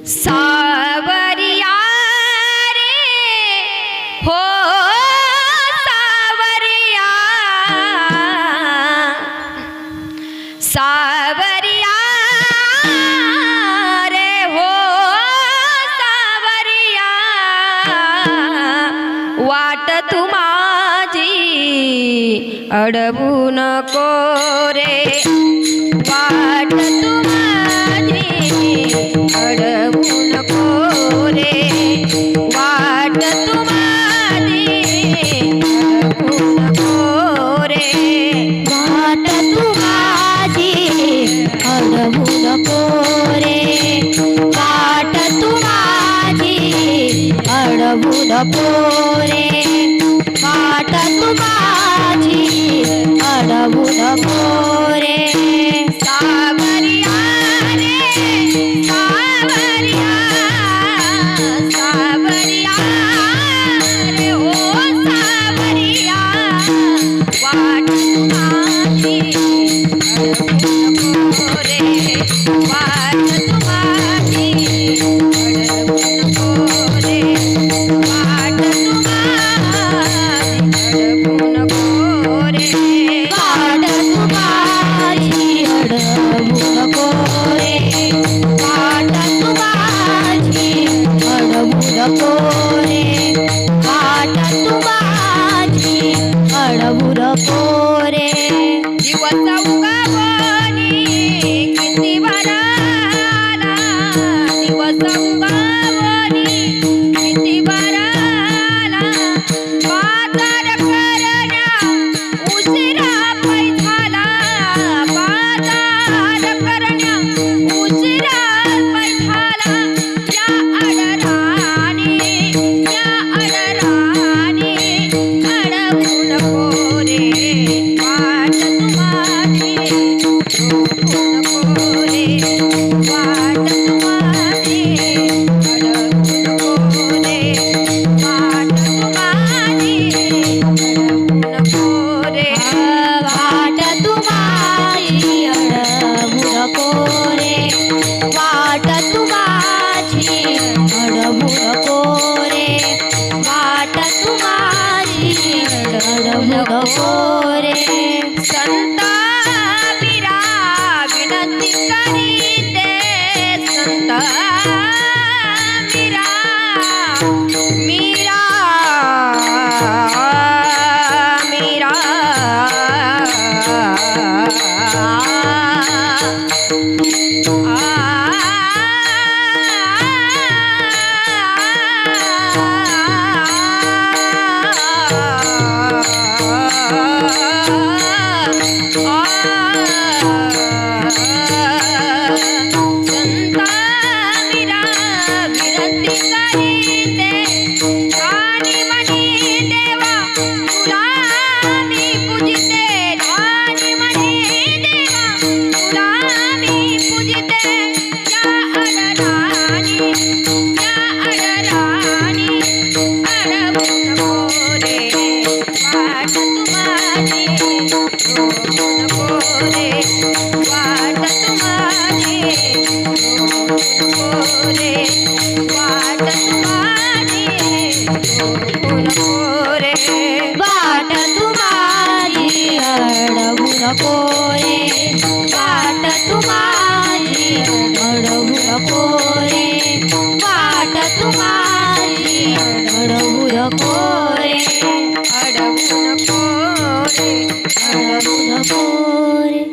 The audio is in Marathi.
सावरिया रे हो सावरिया, सावरिया रे हो सावरिया, वाट तू माझी अडवू नको रे, वाट तू माझी अडवू नको रे, वाट तू माझी अडवू नको रे, वाट तू माझी अडवू नको रे, वाट तू माझी अडवू नको रे, वाट तू माझी अडवू नको रे. सावरिया रे सावरिया, सावरिया रे हो सावरिया, वाट तू माझी अडवू नको रे, वाट तू माझी अडवू नको रे, वाट तू माझी अडवू नको रे, वाट तू माझी अडवू नको रे, वाट तू माझी अडवू नको रे, वाट तू माझी अडवू नको रे. दिवस उगावणी किती भराला, दिवस उगावणी किती भराला, बाजार करण्या उशिरा पै झाला, बाजार करण्या उशिरा पै झाला, या अडराणी अडवू नको रे, वाट तू माझी रोखू नको रे, वाट तू माझी अडवू नको रे, वाट तू माझी अडवू नको रे, वाट तू माझी अडवू नको रे, वाट तू माझी अडवू नको रे, वाट तू माझी अडवू नको रे. संता मीरा विनंती करीते, संता मीरा मीरा मीरा संता मीरा विनंती करीते, ध्यानी मनी देवा तुला मी पूजिते, ध्यानी मनी देवा तुला मी पूजिते, या अडराणी अडवू नको रे, वाट तू माझी रोखू नको रे, वाट तू माझी रोखू नको रे, वाट तू माझी रोखू नको रे, वाट तू माझी अडवू नको रे, वाट तू माझी अडवू नको रे, वाट तू माझी अडवू नको रे, अडवू नको रे, अडवू नको रे.